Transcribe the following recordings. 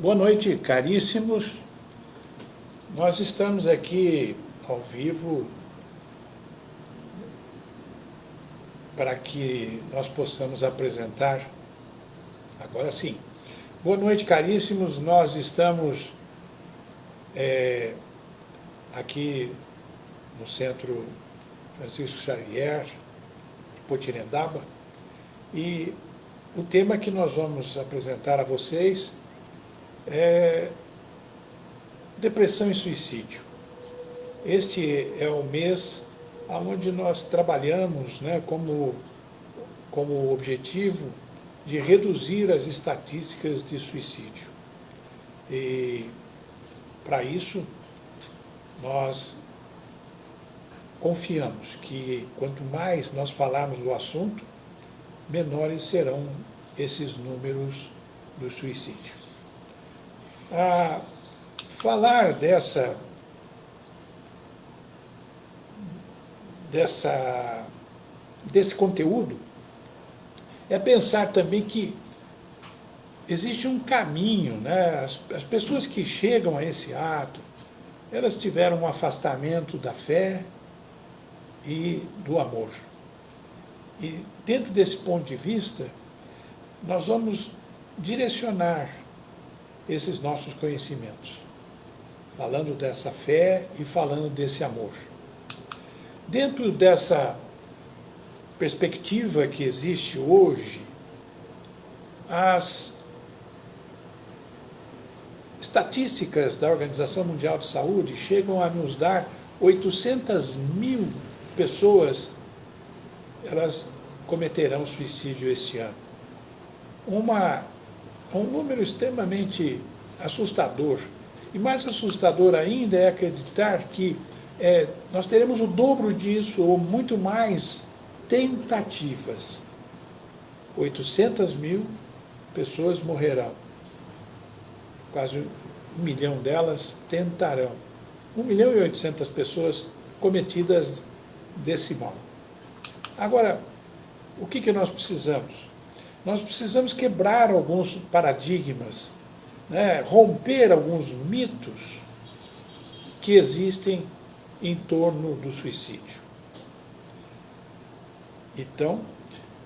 Boa noite, caríssimos. Nós estamos aqui ao vivo para que nós possamos apresentar, agora sim. Boa noite, caríssimos. Nós estamos aqui no Centro Francisco Xavier, de Potirendaba, e o tema que nós vamos apresentar a vocês é depressão e suicídio. Este é o mês onde nós trabalhamos, né, como objetivo de reduzir as estatísticas de suicídio. E, para isso, nós confiamos que quanto mais nós falarmos do assunto, menores serão esses números do suicídio. Falar desse conteúdo é pensar também que existe um caminho, né? As pessoas que chegam a esse ato, elas tiveram um afastamento da fé e do amor. E dentro desse ponto de vista, nós vamos direcionar esses nossos conhecimentos, falando dessa fé e falando desse amor. Dentro dessa perspectiva que existe hoje, as estatísticas da Organização Mundial de Saúde chegam a nos dar 800 mil pessoas, elas cometerão suicídio este ano. Um número extremamente assustador. E mais assustador ainda é acreditar que nós teremos o dobro disso, ou muito mais, tentativas. 800 mil pessoas morrerão. Quase 1 milhão delas tentarão. 1 milhão e 800 pessoas cometidas desse mal. Agora, o que nós precisamos? Nós precisamos quebrar alguns paradigmas, né, romper alguns mitos que existem em torno do suicídio. Então,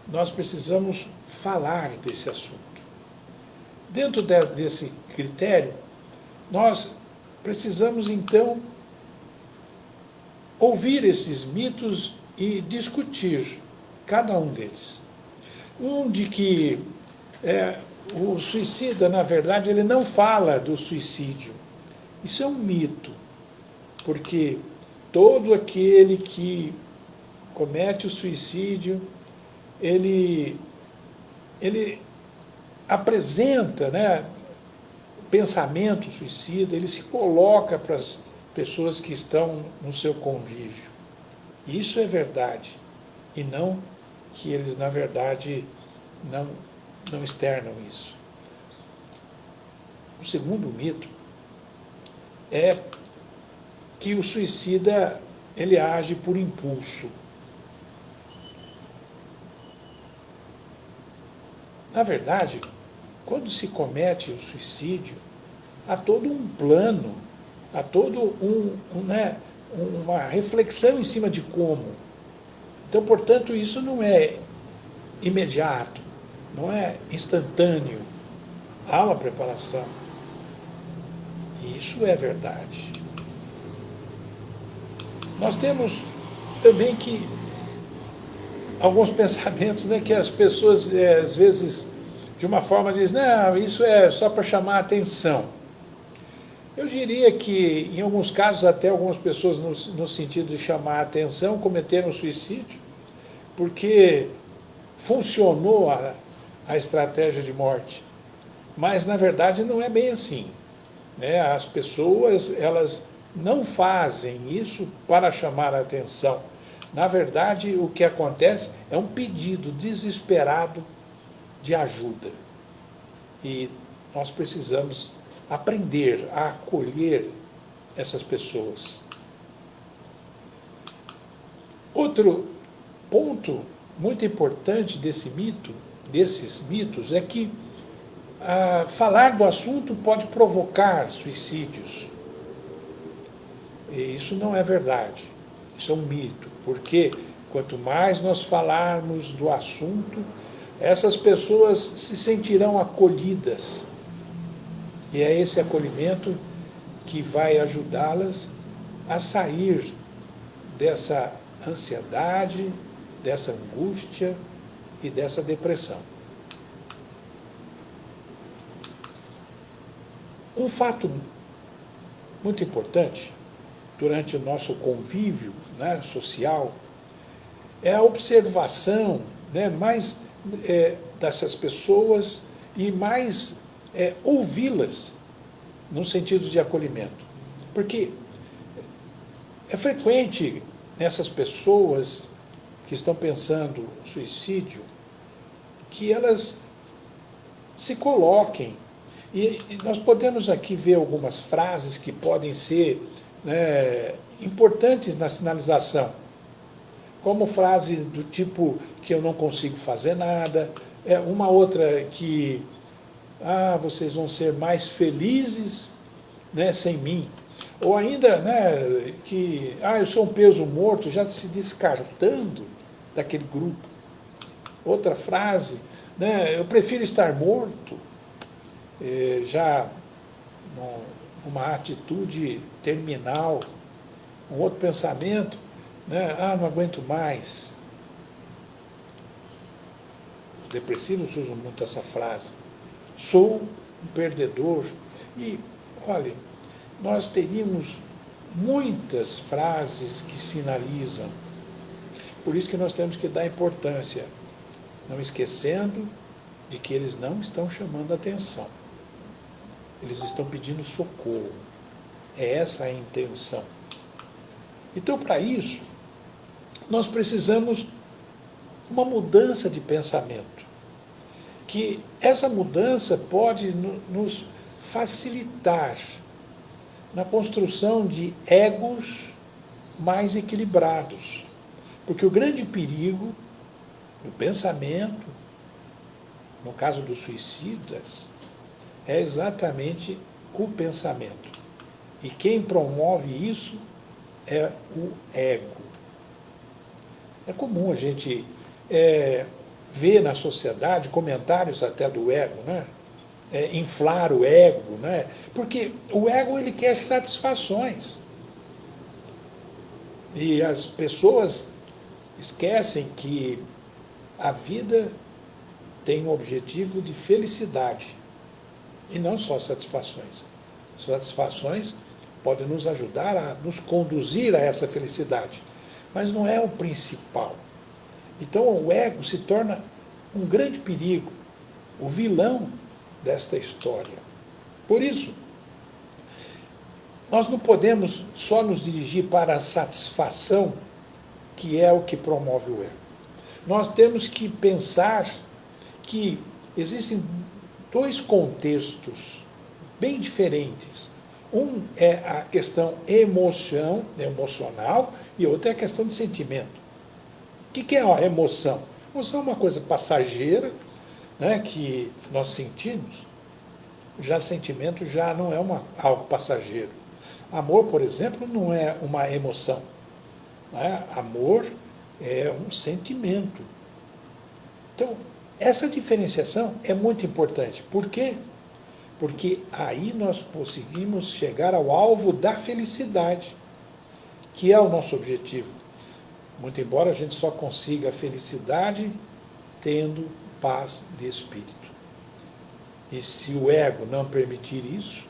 nós precisamos falar desse assunto. Dentro desse critério, nós precisamos, então, ouvir esses mitos e discutir cada um deles. Um de que o suicida, na verdade, ele não fala do suicídio. Isso é um mito, porque todo aquele que comete o suicídio, ele apresenta, né, pensamento suicida, ele se coloca para as pessoas que estão no seu convívio. Isso é verdade, e não que eles, na verdade, não externam isso. O segundo mito é que o suicida, ele age por impulso. Na verdade, quando se comete o suicídio, há todo um plano, há todo uma reflexão em cima de como. Então, portanto, isso não é imediato, não é instantâneo. Há uma preparação. E isso é verdade. Nós temos também que alguns pensamentos, né, que as pessoas, às vezes, de uma forma, dizem, não, isso é só para chamar a atenção. Eu diria que, em alguns casos, até algumas pessoas, no sentido de chamar a atenção, cometeram suicídio, porque funcionou a estratégia de morte. Mas, na verdade, não é bem assim, né? As pessoas, elas não fazem isso para chamar a atenção. Na verdade, o que acontece é um pedido desesperado de ajuda. E nós precisamos aprender a acolher essas pessoas. Outro ponto muito importante desses mitos, é que falar do assunto pode provocar suicídios. E isso não é verdade, isso é um mito, porque quanto mais nós falarmos do assunto, essas pessoas se sentirão acolhidas. E é esse acolhimento que vai ajudá-las a sair dessa ansiedade, dessa angústia e dessa depressão. Um fato muito importante durante o nosso convívio, né, social é a observação, né, mais dessas pessoas e mais ouvi-las no sentido de acolhimento. Porque é frequente nessas pessoas que estão pensando suicídio que elas se coloquem. E nós podemos aqui ver algumas frases que podem ser, né, importantes na sinalização, como frase do tipo que eu não consigo fazer nada, uma outra que vocês vão ser mais felizes, né, sem mim, ou ainda, né, que eu sou um peso morto, já se descartando daquele grupo. Outra frase, né, eu prefiro estar morto, já uma atitude terminal. Um outro pensamento, né, não aguento mais. Os depressivos usam muito essa frase. Sou um perdedor. E, olha, nós teríamos muitas frases que sinalizam. Por isso que nós temos que dar importância, não esquecendo de que eles não estão chamando atenção. Eles estão pedindo socorro. É essa a intenção. Então, para isso, nós precisamos uma mudança de pensamento. Que essa mudança pode nos facilitar na construção de egos mais equilibrados. Porque o grande perigo do pensamento, no caso dos suicidas, é exatamente o pensamento. E quem promove isso é o ego. É comum a gente ver na sociedade comentários até do ego, né? Inflar o ego, né? Porque o ego ele quer satisfações. E as pessoas esquecem que a vida tem um objetivo de felicidade. E não só satisfações. Satisfações podem nos ajudar a nos conduzir a essa felicidade, mas não é o principal. Então o ego se torna um grande perigo, o vilão desta história. Por isso, nós não podemos só nos dirigir para a satisfação, que é o que promove o ego. Nós temos que pensar que existem dois contextos bem diferentes. Um é a questão emocional e outro é a questão de sentimento. O que é a emoção? A emoção é uma coisa passageira, né, que nós sentimos. Já sentimento já não é algo passageiro. Amor, por exemplo, não é uma emoção. Né? Amor é um sentimento. Então, essa diferenciação é muito importante. Por quê? Porque aí nós conseguimos chegar ao alvo da felicidade, que é o nosso objetivo. Muito embora a gente só consiga a felicidade tendo paz de espírito. E se o ego não permitir isso,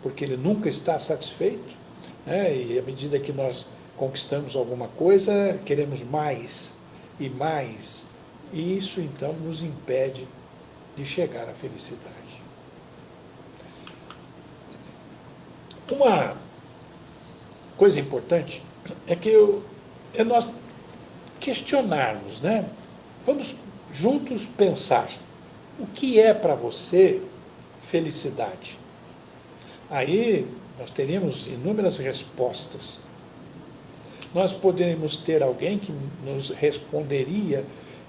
porque ele nunca está satisfeito, né, e à medida que nós conquistamos alguma coisa, queremos mais e mais, e isso então nos impede de chegar à felicidade. Uma coisa importante é nós questionarmos, né? Vamos juntos pensar o que é para você felicidade. Aí nós teríamos inúmeras respostas. Nós poderíamos ter alguém que nos responderia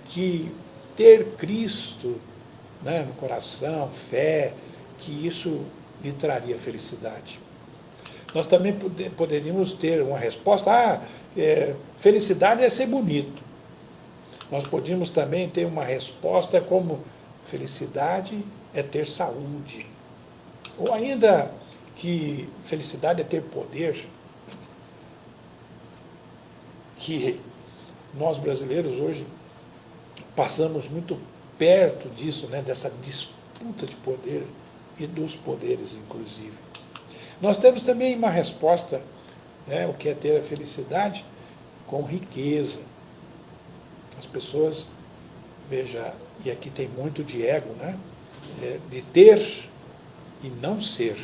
que ter Cristo né, no coração, fé, que isso lhe traria felicidade. Nós também poderíamos ter uma resposta, felicidade é ser bonito. Nós podíamos também ter uma resposta como felicidade é ter saúde. Ou ainda que felicidade é ter poder, que nós brasileiros hoje passamos muito perto disso, né, dessa disputa de poder e dos poderes, inclusive. Nós temos também uma resposta, né, o que é ter a felicidade, com riqueza. As pessoas, veja, e aqui tem muito de ego, né, de ter e não ser.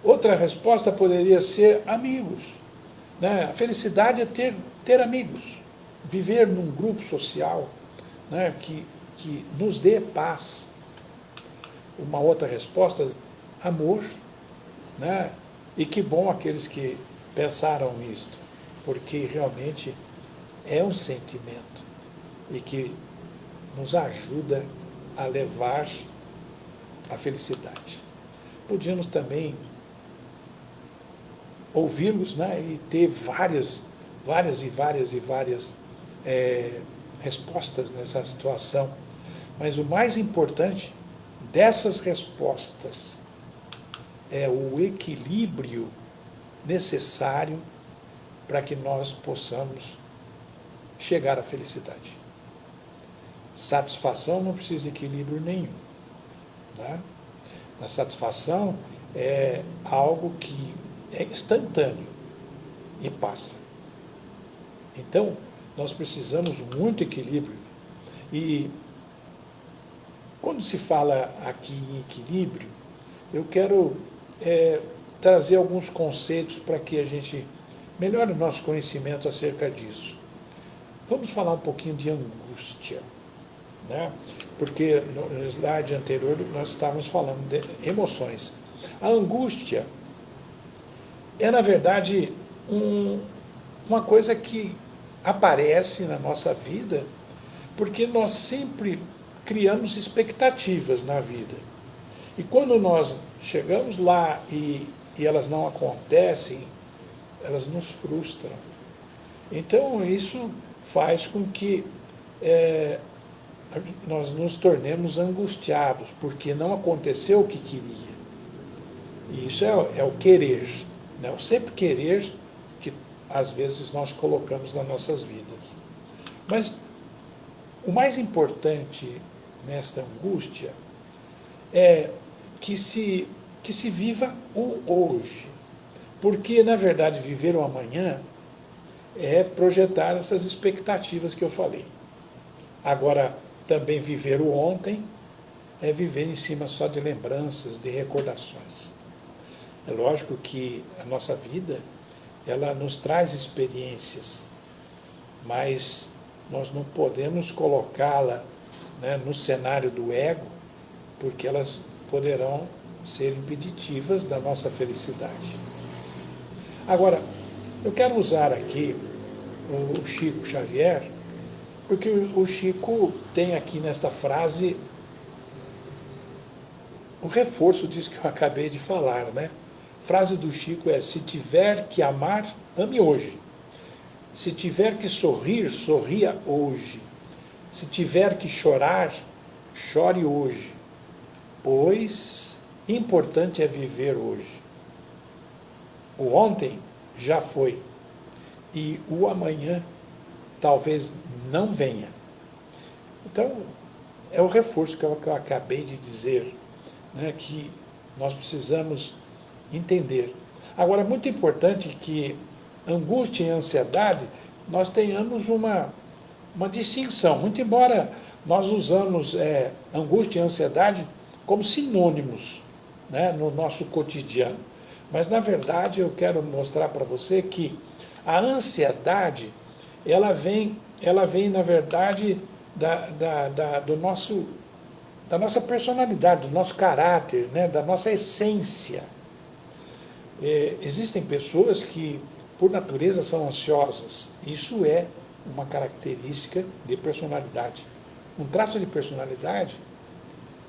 Outra resposta poderia ser amigos. Né? A felicidade é ter amigos, viver num grupo social, né, que nos dê paz. Uma outra resposta, amor. Né? E que bom aqueles que pensaram nisto, porque realmente é um sentimento e que nos ajuda a levar a felicidade. Podíamos também ouvi-los, né, e ter várias respostas nessa situação. Mas o mais importante dessas respostas é o equilíbrio necessário para que nós possamos chegar à felicidade. Satisfação não precisa de equilíbrio nenhum. Tá? A satisfação é algo que é instantâneo e passa. Então, nós precisamos muito equilíbrio. E quando se fala aqui em equilíbrio, eu quero trazer alguns conceitos para que a gente melhore o nosso conhecimento acerca disso. Vamos falar um pouquinho de angústia, né? Porque no slide anterior nós estávamos falando de emoções. A angústia é, na verdade, uma coisa que aparece na nossa vida porque nós sempre criamos expectativas na vida. E quando nós chegamos lá e elas não acontecem, elas nos frustram. Então, isso faz com que nós nos tornemos angustiados, porque não aconteceu o que queria. E isso é o querer, né? O sempre querer que, às vezes, nós colocamos nas nossas vidas. Mas o mais importante nesta angústia é que se viva o hoje. Porque, na verdade, viver o amanhã é projetar essas expectativas que eu falei. Agora, também viver o ontem é viver em cima só de lembranças, de recordações. É lógico que a nossa vida, ela nos traz experiências, mas nós não podemos colocá-la, né, no cenário do ego, porque elas poderão ser impeditivas da nossa felicidade. Agora, eu quero usar aqui o Chico Xavier, porque o Chico tem aqui nesta frase o reforço disso que eu acabei de falar, né? A frase do Chico é: se tiver que amar, ame hoje. Se tiver que sorrir, sorria hoje. Se tiver que chorar, chore hoje. Pois importante é viver hoje. O ontem já foi e o amanhã talvez não venha. Então, é o reforço que eu acabei de dizer, né, que nós precisamos entender. Agora, é muito importante que angústia e ansiedade nós tenhamos uma distinção, muito embora nós usamos angústia e ansiedade como sinônimos, né, no nosso cotidiano. Mas, na verdade, eu quero mostrar para você que a ansiedade, ela vem na verdade, da nossa personalidade, do nosso caráter, né, da nossa essência. Existem pessoas que, por natureza, são ansiosas. Isso é uma característica de personalidade. Um traço de personalidade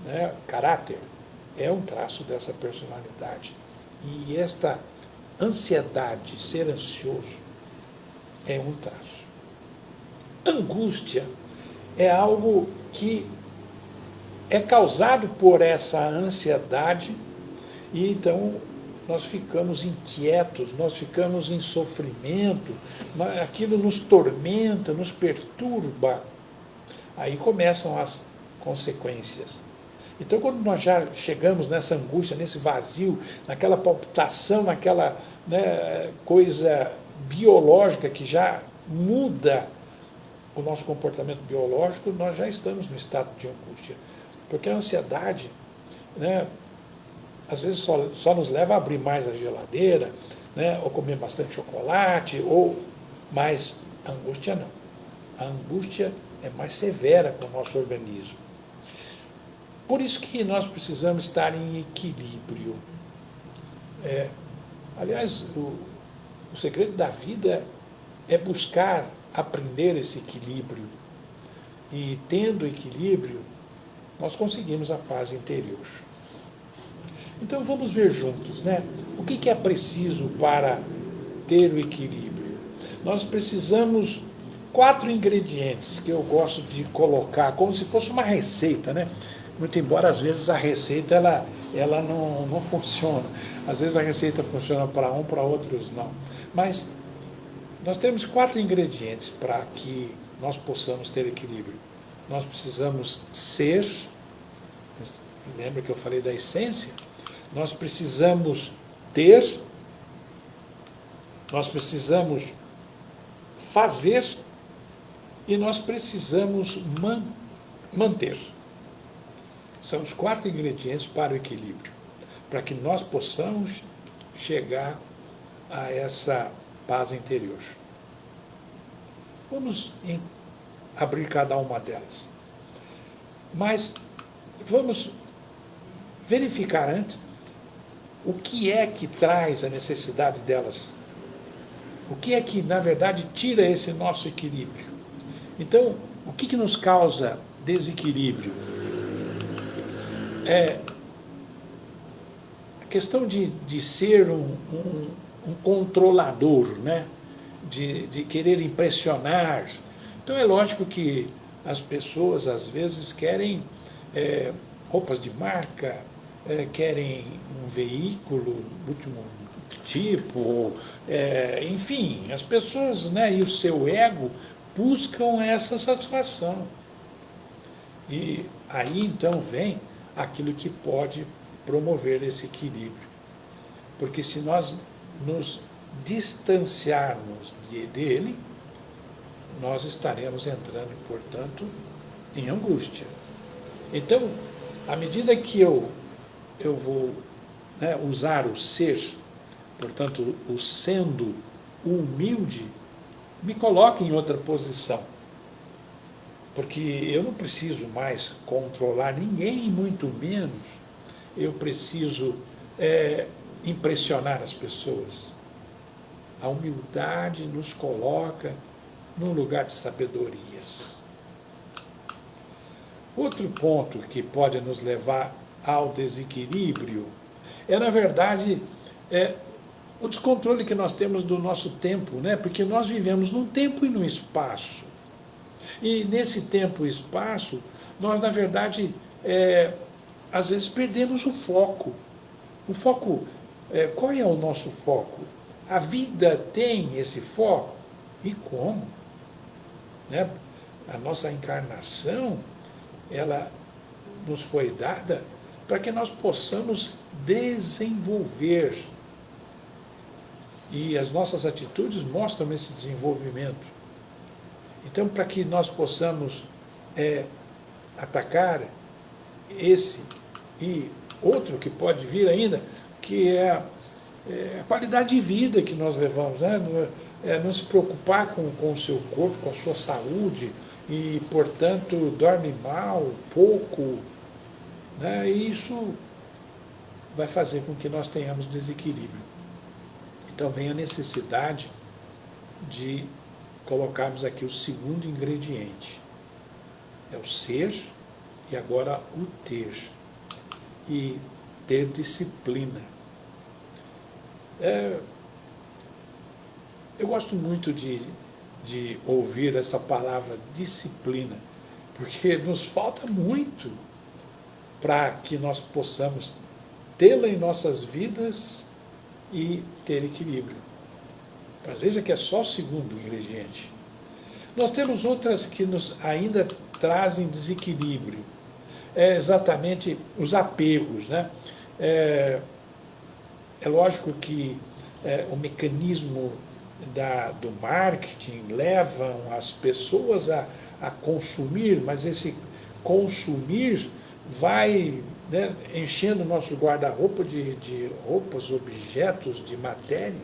né? Caráter é um traço dessa personalidade. E esta ansiedade, ser ansioso, é um traço. Angústia é algo que é causado por essa ansiedade e então nós ficamos inquietos, nós ficamos em sofrimento, aquilo nos tormenta, nos perturba. Aí começam as consequências. Então, quando nós já chegamos nessa angústia, nesse vazio, naquela palpitação, naquela, né, coisa biológica que já muda o nosso comportamento biológico, nós já estamos no estado de angústia. Porque a ansiedade, né, às vezes só nos leva a abrir mais a geladeira, né, ou comer bastante chocolate, mas a angústia não. A angústia é mais severa com o nosso organismo. Por isso que nós precisamos estar em equilíbrio. Aliás, o segredo da vida é buscar aprender esse equilíbrio. E tendo equilíbrio, nós conseguimos a paz interior. Então vamos ver juntos, né? O que é preciso para ter o equilíbrio? Nós precisamos 4 ingredientes que eu gosto de colocar como se fosse uma receita, né? Muito embora às vezes a receita ela não funciona. Às vezes a receita funciona para um, para outros não. Mas nós temos 4 ingredientes para que nós possamos ter equilíbrio. Nós precisamos ser, lembra que eu falei da essência? Nós precisamos ter, nós precisamos fazer e nós precisamos manter. São os 4 ingredientes para o equilíbrio, para que nós possamos chegar a essa paz interior. Vamos abrir cada uma delas. Mas vamos verificar antes o que é que traz a necessidade delas. O que é que, na verdade, tira esse nosso equilíbrio? Então, o que nos causa desequilíbrio? A questão de ser um controlador, né? De querer impressionar. Então, é lógico que as pessoas, às vezes, querem roupas de marca, querem um veículo último tipo, enfim, as pessoas, né, e o seu ego buscam essa satisfação. E aí então vem aquilo que pode promover esse equilíbrio. Porque se nós nos distanciarmos dele, nós estaremos entrando, portanto, em angústia. Então, à medida que eu vou, né, usar o ser, portanto, o sendo humilde, me coloca em outra posição. Porque eu não preciso mais controlar ninguém, muito menos eu preciso impressionar as pessoas. A humildade nos coloca num lugar de sabedorias. Outro ponto que pode nos levar ao desequilíbrio na verdade, o descontrole que nós temos do nosso tempo, né? Porque nós vivemos num tempo e num espaço. E nesse tempo e espaço, nós, na verdade, às vezes perdemos o foco. O foco, qual é o nosso foco? A vida tem esse foco? E como? Né? A nossa encarnação, ela nos foi dada para que nós possamos desenvolver. E as nossas atitudes mostram esse desenvolvimento. Então, para que nós possamos atacar esse e outro que pode vir ainda, que é a qualidade de vida que nós levamos, né? Não se preocupar com o seu corpo, com a sua saúde, e, portanto, dorme mal, pouco, né? E isso vai fazer com que nós tenhamos desequilíbrio. Então vem a necessidade de colocarmos aqui o segundo ingrediente. É o ser e agora o ter. E ter disciplina. Eu gosto muito de ouvir essa palavra disciplina, porque nos falta muito para que nós possamos tê-la em nossas vidas e ter equilíbrio. Mas veja que é só o segundo ingrediente. Nós temos outras que nos ainda trazem desequilíbrio. É exatamente os apegos, né? É lógico que o mecanismo do marketing levam as pessoas a consumir, mas esse consumir vai, né, enchendo o nosso guarda-roupa de roupas, objetos, de matéria,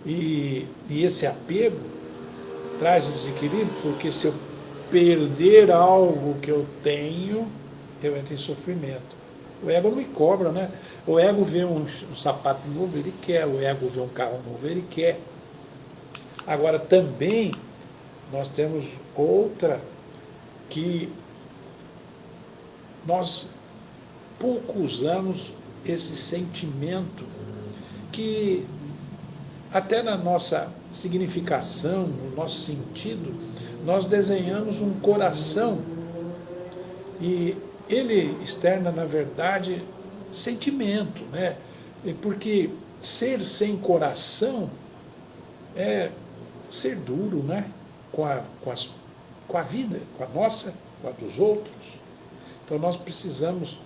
e esse apego traz desequilíbrio, porque se eu perder algo que eu tenho, eu entro em sofrimento. O ego não me cobra, né? O ego vê um sapato novo, ele quer. O ego vê um carro novo, ele quer. Agora, também, nós temos outra que nós pouco usamos esse sentimento que até na nossa significação, no nosso sentido, nós desenhamos um coração e ele externa, na verdade, sentimento, né? Porque ser sem coração é ser duro, né? Com a vida, com a nossa, com a dos outros. Então nós precisamos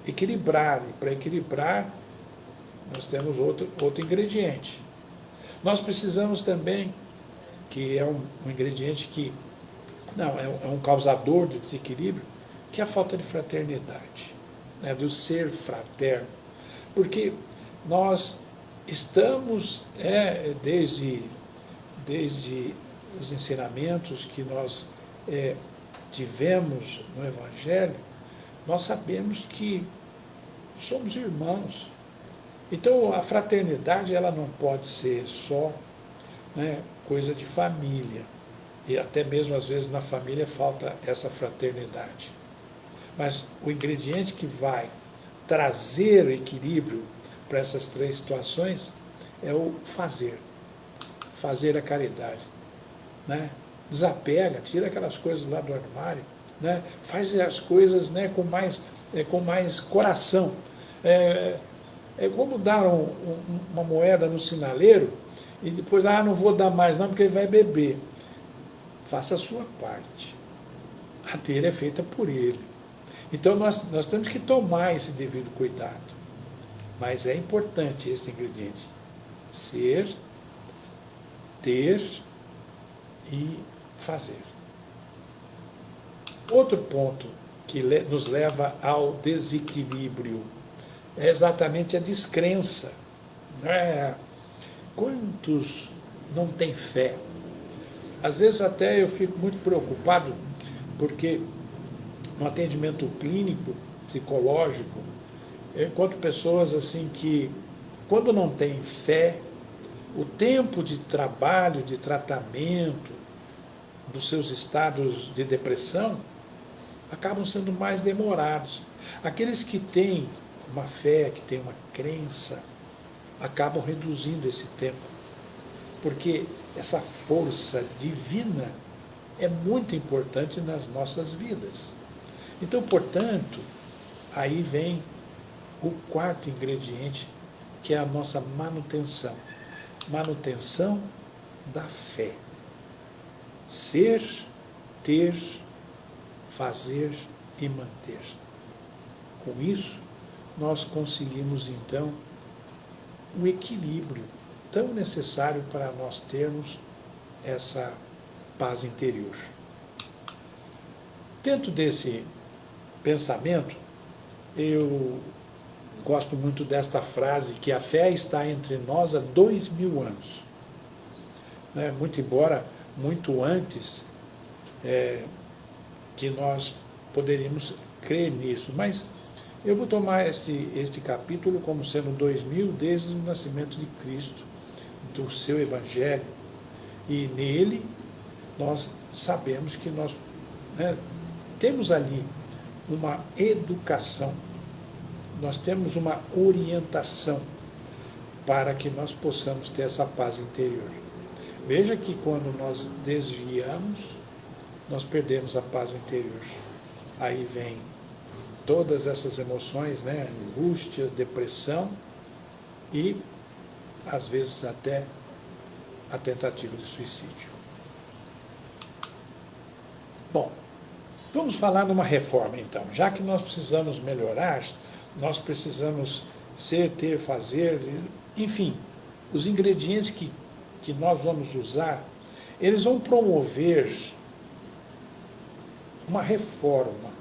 equilibrar, e para equilibrar nós temos outro ingrediente. Nós precisamos também, que é um ingrediente que não é um causador de desequilíbrio, que é a falta de fraternidade, né, do ser fraterno. Porque nós estamos, desde os ensinamentos que nós tivemos no Evangelho, nós sabemos que somos irmãos. Então a fraternidade ela não pode ser só, né, coisa de família. E até mesmo às vezes na família falta essa fraternidade. Mas o ingrediente que vai trazer equilíbrio para essas três situações é o fazer. Fazer a caridade. Né? Desapega, tira aquelas coisas lá do armário, né? Faz as coisas, né, com mais coração. É como dar uma moeda no sinaleiro e depois, não vou dar mais não, porque ele vai beber. Faça a sua parte. A dele é feita por ele. Então nós temos que tomar esse devido cuidado. Mas é importante esse ingrediente. Ser, ter e fazer. Outro ponto que nos leva ao desequilíbrio é exatamente a descrença. Quantos não têm fé? Às vezes até eu fico muito preocupado, porque no atendimento clínico, psicológico, eu encontro pessoas assim que, quando não têm fé, o tempo de trabalho, de tratamento dos seus estados de depressão acabam sendo mais demorados. Aqueles que têm uma fé, que têm uma crença, acabam reduzindo esse tempo, porque essa força divina é muito importante nas nossas vidas. Então, portanto, aí vem o quarto ingrediente, que é a nossa manutenção. Manutenção da fé. Ser, ter, fazer e manter. Com isso, nós conseguimos, então, um equilíbrio tão necessário para nós termos essa paz interior. Dentro desse pensamento, eu gosto muito desta frase, que a fé está entre nós há 2000 anos. Muito embora, muito antes que nós poderíamos crer nisso. Mas eu vou tomar este capítulo como sendo 2000 desde o nascimento de Cristo, do seu Evangelho. E nele nós sabemos que nós temos ali uma educação, nós temos uma orientação para que nós possamos ter essa paz interior. Veja que quando nós desviamos, nós perdemos a paz interior. Aí vem todas essas emoções, né? Angústia, depressão e, às vezes, até a tentativa de suicídio. Bom, vamos falar numa reforma, então. Já que nós precisamos melhorar, nós precisamos ser, ter, fazer, enfim, os ingredientes que nós vamos usar, eles vão promover uma reforma.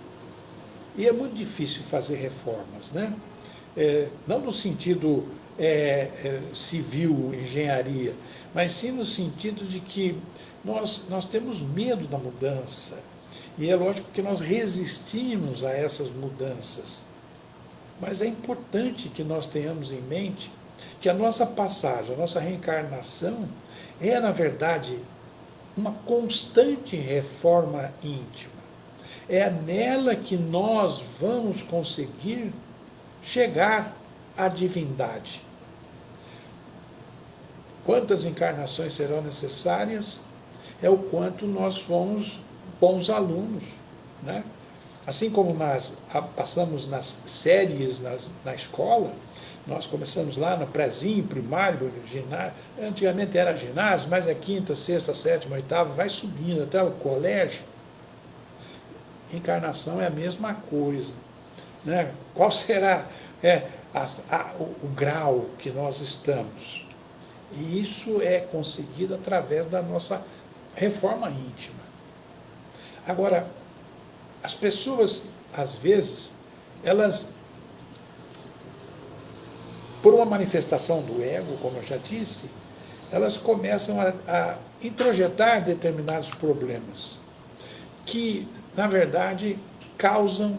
E é muito difícil fazer reformas, né? Não no sentido civil, engenharia, mas sim no sentido de que nós temos medo da mudança. E é lógico que nós resistimos a essas mudanças. Mas é importante que nós tenhamos em mente que a nossa passagem, a nossa reencarnação, é, na verdade, uma constante reforma íntima. É nela que nós vamos conseguir chegar à divindade. Quantas encarnações serão necessárias? É o quanto nós fomos bons alunos, né? Assim como nós passamos nas séries na escola, nós começamos lá no prézinho, primário, ginásio, antigamente era ginásio, mas é quinta, sexta, sétima, oitava, vai subindo até o colégio. Encarnação é a mesma coisa, né? Qual será o grau que nós estamos? E isso é conseguido através da nossa reforma íntima. Agora, as pessoas, às vezes, elas, por uma manifestação do ego, como eu já disse, elas começam a introjetar determinados problemas que, na verdade, causam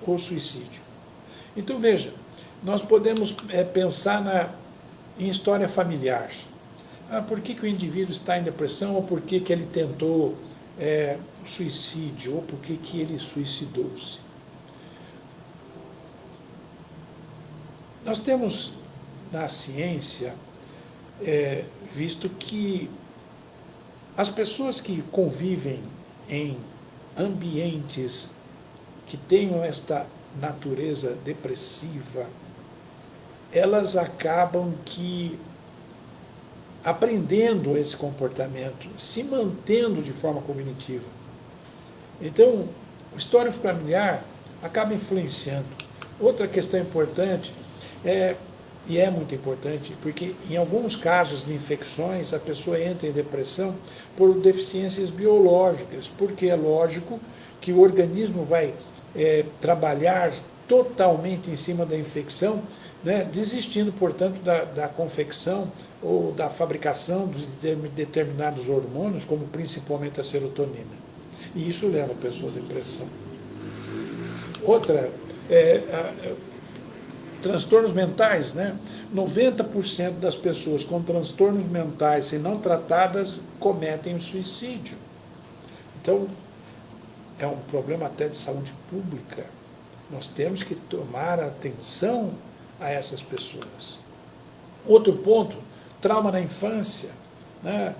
o suicídio. Então, veja, nós podemos pensar em história familiar. Por que o indivíduo está em depressão, ou por que ele tentou suicídio, ou por que ele suicidou-se? Nós temos, na ciência, visto que as pessoas que convivem em ambientes que tenham esta natureza depressiva, elas acabam aprendendo esse comportamento, se mantendo de forma cognitiva. Então, o histórico familiar acaba influenciando. Outra questão importante e é muito importante, porque em alguns casos de infecções a pessoa entra em depressão por deficiências biológicas, porque é lógico que o organismo vai trabalhar totalmente em cima da infecção, né, desistindo, portanto, da confecção ou da fabricação de determinados hormônios, como principalmente a serotonina. E isso leva a pessoa à depressão. Outra, transtornos mentais, né? 90% das pessoas com transtornos mentais, se não tratadas, cometem o suicídio. Então, é um problema até de saúde pública. Nós temos que tomar atenção a essas pessoas. Outro ponto, trauma na infância, né?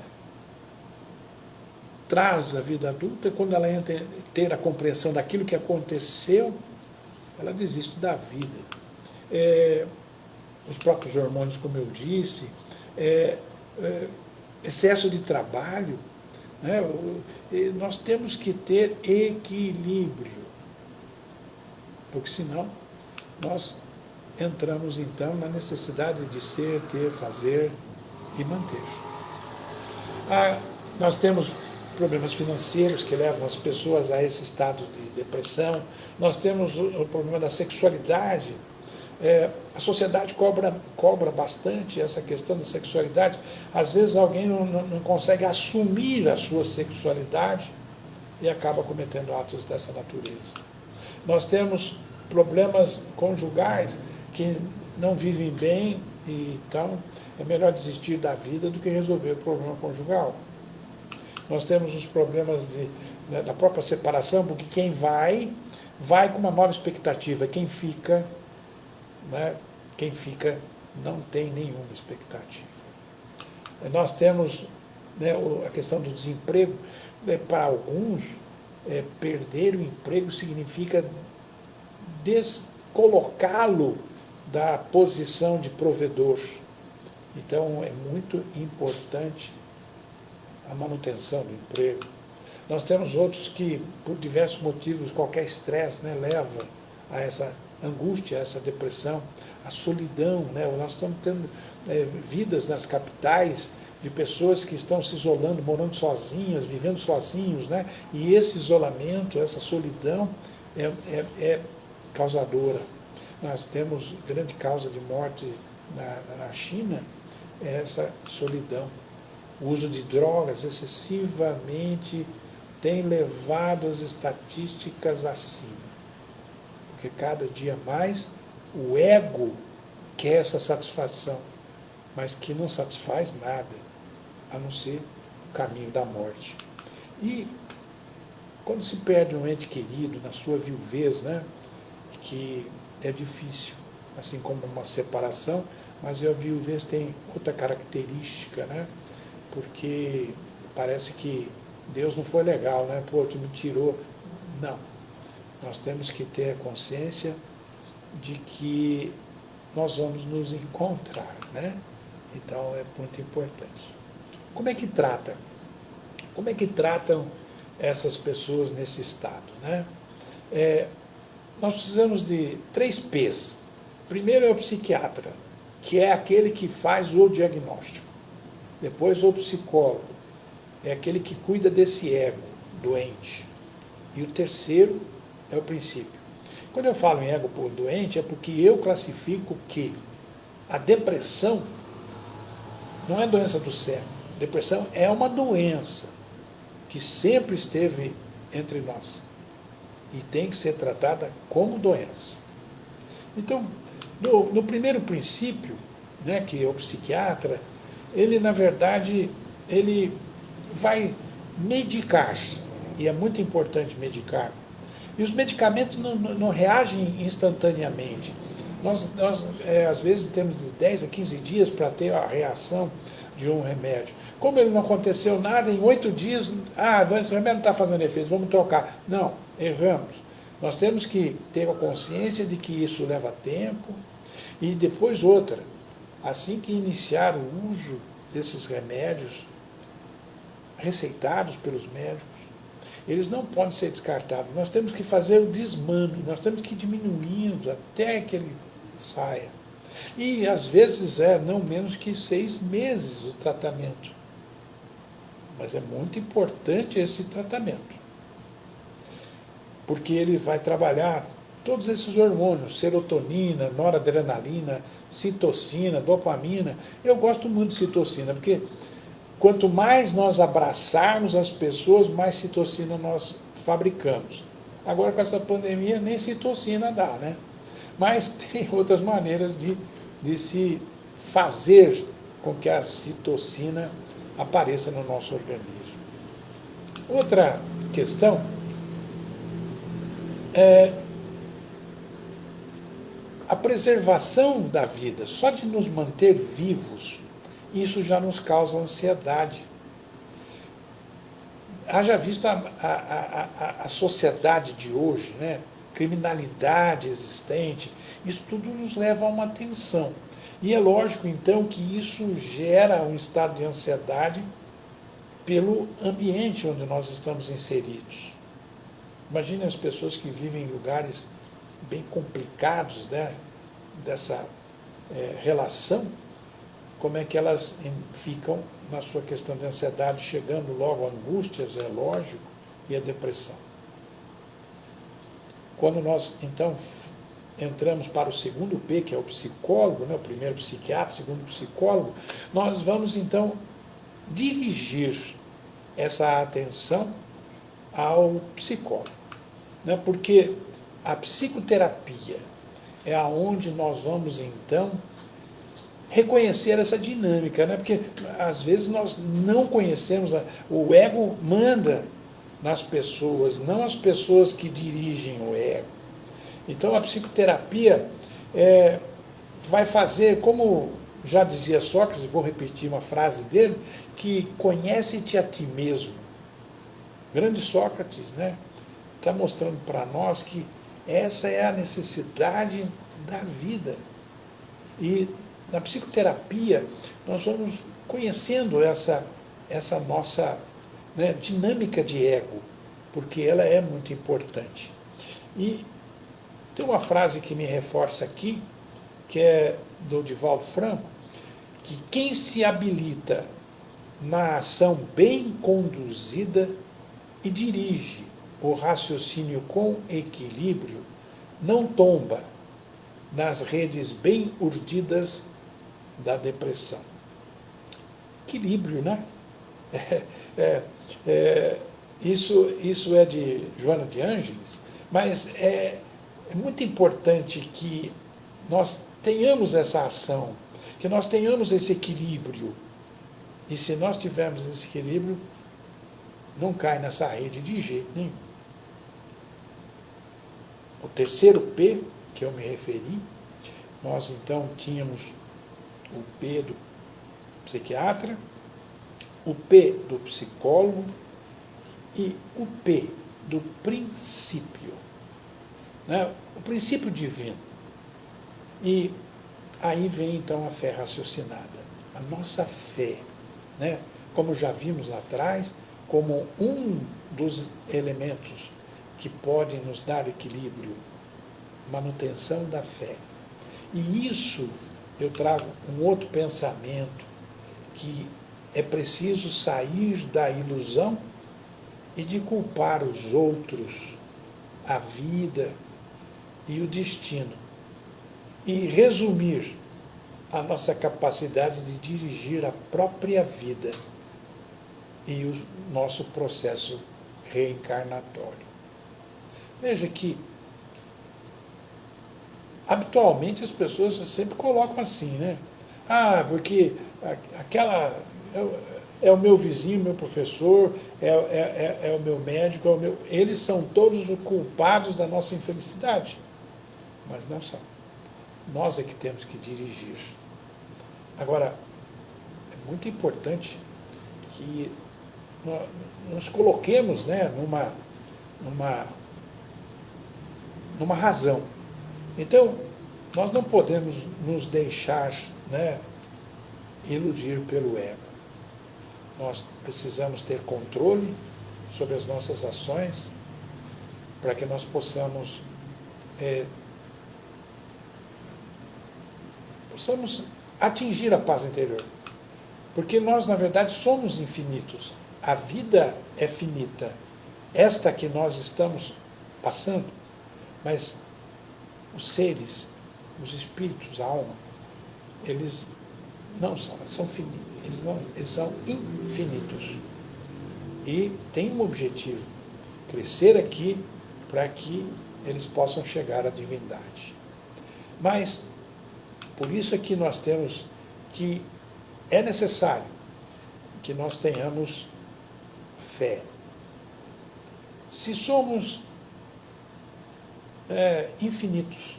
Traz a vida adulta, e quando ela entra ter a compreensão daquilo que aconteceu, ela desiste da vida. Os próprios hormônios, como eu disse, excesso de trabalho, né? Nós temos que ter equilíbrio, porque senão nós entramos então na necessidade de ser, ter, fazer e manter. Nós temos problemas financeiros que levam as pessoas a esse estado de depressão. Nós temos o problema da sexualidade. A sociedade cobra bastante essa questão da sexualidade. Às vezes alguém não consegue assumir a sua sexualidade e acaba cometendo atos dessa natureza. Nós temos problemas conjugais que não vivem bem, e então é melhor desistir da vida do que resolver o problema conjugal. Nós temos os problemas da própria separação, porque quem vai vai com uma nova expectativa. Quem fica, né, quem fica não tem nenhuma expectativa. Nós temos, né, a questão do desemprego, né, para alguns, perder o emprego significa descolocá-lo da posição de provedor. Então, é muito importante a manutenção do emprego. Nós temos outros que, por diversos motivos, qualquer estresse, né, leva a essa angústia, a essa depressão, a solidão. Né? Nós estamos tendo vidas nas capitais de pessoas que estão se isolando, morando sozinhas, vivendo sozinhos, né? E esse isolamento, essa solidão é causadora. Nós temos grande causa de morte na China, essa solidão. O uso de drogas excessivamente tem levado as estatísticas acima. Porque cada dia mais o ego quer essa satisfação, mas que não satisfaz nada, a não ser o caminho da morte. E quando se perde um ente querido na sua viuvez, né, que é difícil, assim como uma separação, mas a viuvez tem outra característica, né, porque parece que Deus não foi legal, né, pô, tu me tirou. Não, nós temos que ter a consciência de que nós vamos nos encontrar, né? Então é muito importante. Como é que trata? Como é que tratam essas pessoas nesse estado, né? Nós precisamos de 3 P's. Primeiro é o psiquiatra, que é aquele que faz o diagnóstico. Depois o psicólogo, é aquele que cuida desse ego doente. E o terceiro é o princípio. Quando eu falo em ego doente, é porque eu classifico que a depressão não é doença do século. Depressão é uma doença que sempre esteve entre nós e tem que ser tratada como doença. Então, no primeiro princípio, né, que é o psiquiatra, ele, na verdade, ele vai medicar, e é muito importante medicar. E os medicamentos não reagem instantaneamente. Nós às vezes, temos de 10 a 15 dias para ter a reação de um remédio. Como ele não aconteceu nada, em 8 dias, esse remédio não está fazendo efeito, vamos trocar. Não, erramos. Nós temos que ter a consciência de que isso leva tempo. E depois outra, assim que iniciar o uso desses remédios receitados pelos médicos, eles não podem ser descartados. Nós temos que fazer o desmame, nós temos que ir diminuindo até que ele saia. E às vezes é não menos que 6 meses o tratamento. Mas é muito importante esse tratamento. Porque ele vai trabalhar todos esses hormônios, serotonina, noradrenalina, citocina, dopamina. Eu gosto muito de citocina, porque quanto mais nós abraçarmos as pessoas, mais citocina nós fabricamos. Agora, com essa pandemia, nem citocina dá, né? Mas tem outras maneiras de se fazer com que a citocina apareça no nosso organismo. Outra questão é a preservação da vida. Só de nos manter vivos, isso já nos causa ansiedade. Haja visto a sociedade de hoje, né? Criminalidade existente, isso tudo nos leva a uma tensão. E é lógico, então, que isso gera um estado de ansiedade pelo ambiente onde nós estamos inseridos. Imagine as pessoas que vivem em lugares bem complicados, né, dessa relação, como é que elas ficam na sua questão de ansiedade, chegando logo a angústias, é lógico, e a depressão. Quando nós, então, entramos para o segundo P, que é o psicólogo, né, o primeiro psiquiatra, o segundo psicólogo, nós vamos, então, dirigir essa atenção ao psicólogo, né, porque a psicoterapia é aonde nós vamos, então, reconhecer essa dinâmica, né, porque às vezes nós não conhecemos, o ego manda, nas pessoas, não as pessoas que dirigem o ego. Então a psicoterapia vai fazer, como já dizia Sócrates, vou repetir uma frase dele, que conhece-te a ti mesmo. Grande Sócrates, né? Está mostrando para nós que essa é a necessidade da vida. E na psicoterapia nós vamos conhecendo essa nossa, né, dinâmica de ego, porque ela é muito importante. E tem uma frase que me reforça aqui, que é do Divaldo Franco, que quem se habilita na ação bem conduzida e dirige o raciocínio com equilíbrio, não tomba nas redes bem urdidas da depressão. Equilíbrio, né? Isso é de Joana de Ângeles, mas é muito importante que nós tenhamos essa ação, que nós tenhamos esse equilíbrio. E se nós tivermos esse equilíbrio, não cai nessa rede de jeito nenhum. O terceiro P, que eu me referi, nós então tínhamos o P do psiquiatra, o P do psicólogo e o P do princípio, né? O princípio divino. E aí vem então a fé raciocinada, a nossa fé, né? Como já vimos lá atrás, como um dos elementos que podem nos dar equilíbrio, manutenção da fé. E isso eu trago um outro pensamento, que é preciso sair da ilusão e de culpar os outros, a vida e o destino, e resumir a nossa capacidade de dirigir a própria vida e o nosso processo reencarnatório. Veja que, habitualmente, as pessoas sempre colocam assim, né? Ah, porque aquela é o meu vizinho, meu professor, é o meu médico, eles são todos os culpados da nossa infelicidade. Mas não são. Nós é que temos que dirigir. Agora, é muito importante que nos coloquemos, né, numa razão. Então, nós não podemos nos deixar, né, iludir pelo ego. Nós precisamos ter controle sobre as nossas ações para que nós possamos atingir a paz interior. Porque nós, na verdade, somos infinitos. A vida é finita. Esta que nós estamos passando, mas os seres, os espíritos, a alma, eles não são, eles são finitos, eles são infinitos. E tem um objetivo, crescer aqui para que eles possam chegar à divindade. Mas, por isso é que nós temos que, é necessário que nós tenhamos fé. Se somos infinitos,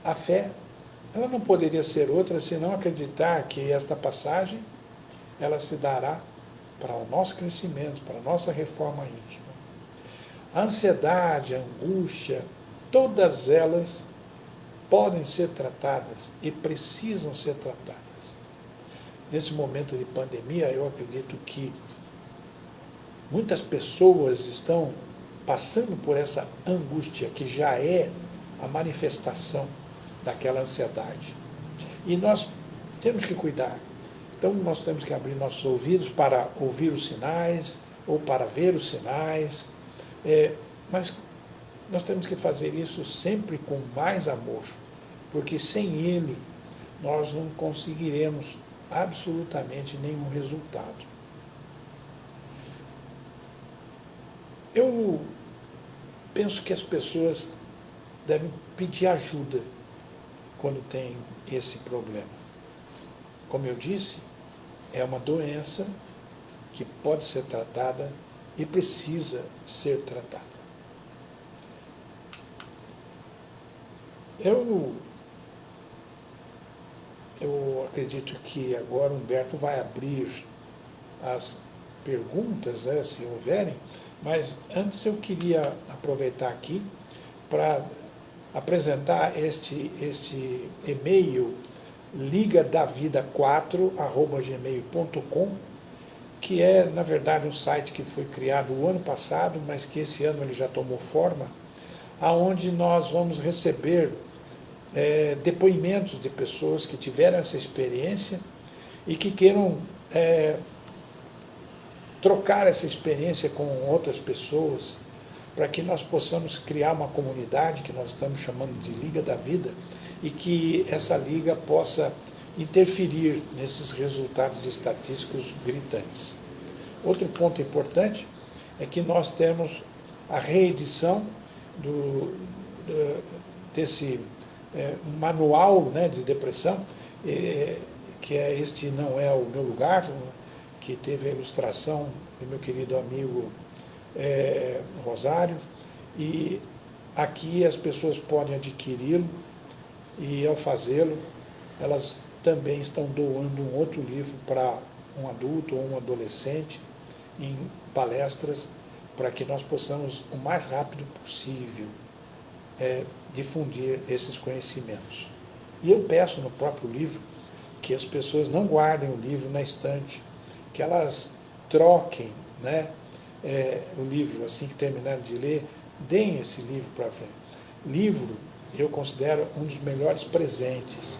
a fé, ela não poderia ser outra senão acreditar que esta passagem, ela se dará para o nosso crescimento, para a nossa reforma íntima. A ansiedade, a angústia, todas elas podem ser tratadas e precisam ser tratadas. Nesse momento de pandemia, eu acredito que muitas pessoas estão passando por essa angústia, que já é a manifestação daquela ansiedade. E nós temos que cuidar. Então, nós temos que abrir nossos ouvidos para ouvir os sinais, ou para ver os sinais, mas nós temos que fazer isso sempre com mais amor, porque sem ele nós não conseguiremos absolutamente nenhum resultado. Eu penso que as pessoas devem pedir ajuda quando tem esse problema. Como eu disse, é uma doença que pode ser tratada e precisa ser tratada. Eu acredito que agora o Humberto vai abrir as perguntas, né, se houverem, mas antes eu queria aproveitar aqui para apresentar este e-mail ligadavida4@gmail.com, que é, na verdade, um site que foi criado o ano passado, mas que esse ano ele já tomou forma, aonde nós vamos receber depoimentos de pessoas que tiveram essa experiência e que queiram trocar essa experiência com outras pessoas, para que nós possamos criar uma comunidade que nós estamos chamando de Liga da Vida, e que essa liga possa interferir nesses resultados estatísticos gritantes. Outro ponto importante é que nós temos a reedição desse manual, né, de depressão, que este não é o meu lugar, que teve a ilustração do meu querido amigo Rosário, e aqui as pessoas podem adquiri-lo, e ao fazê-lo, elas também estão doando um outro livro para um adulto ou um adolescente em palestras, para que nós possamos, o mais rápido possível, difundir esses conhecimentos. E eu peço no próprio livro que as pessoas não guardem o livro na estante, que elas troquem, né, o livro, assim que terminarem de ler, deem esse livro para frente. Livro, eu considero um dos melhores presentes,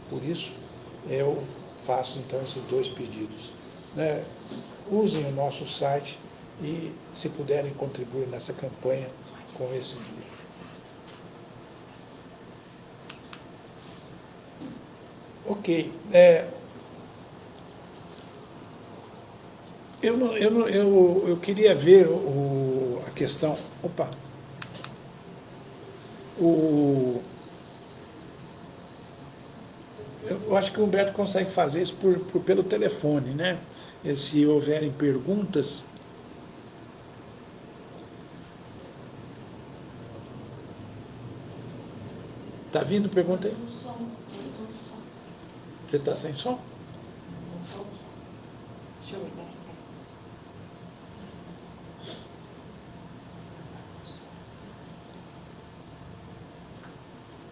por isso eu faço então esses dois pedidos, né? Usem o nosso site e, se puderem, contribuir nessa campanha com esse livro. Ok. Eu queria ver a questão. Opa! Eu acho que o Humberto consegue fazer isso pelo telefone, né? E se houverem perguntas. Está vindo pergunta aí? Você está sem som? Deixa eu ver.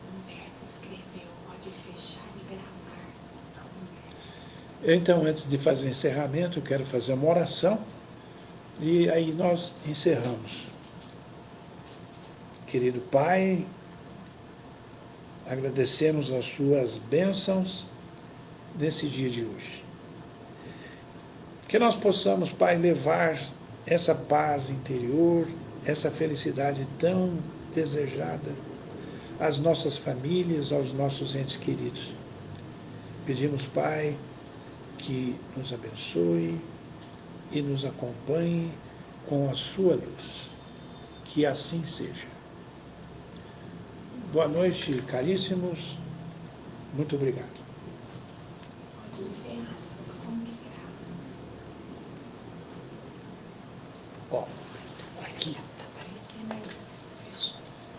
Humberto escreveu, pode fechar e gravar. Então, antes de fazer o encerramento, eu quero fazer uma oração e aí nós encerramos. Querido Pai, agradecemos as suas bênçãos nesse dia de hoje. Que nós possamos, Pai, levar essa paz interior, essa felicidade tão desejada às nossas famílias, aos nossos entes queridos. Pedimos, Pai, que nos abençoe e nos acompanhe com a sua luz. Que assim seja. Boa noite, caríssimos. Muito obrigado. Pode encerrar. Como que grava? Ó, aqui, Tá aparecendo aí. Fecha.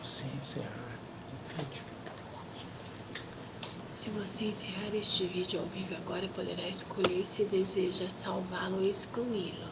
você encerrar o vídeo. Se você encerrar este vídeo ao vivo agora, poderá escolher se deseja salvá-lo ou excluí-lo.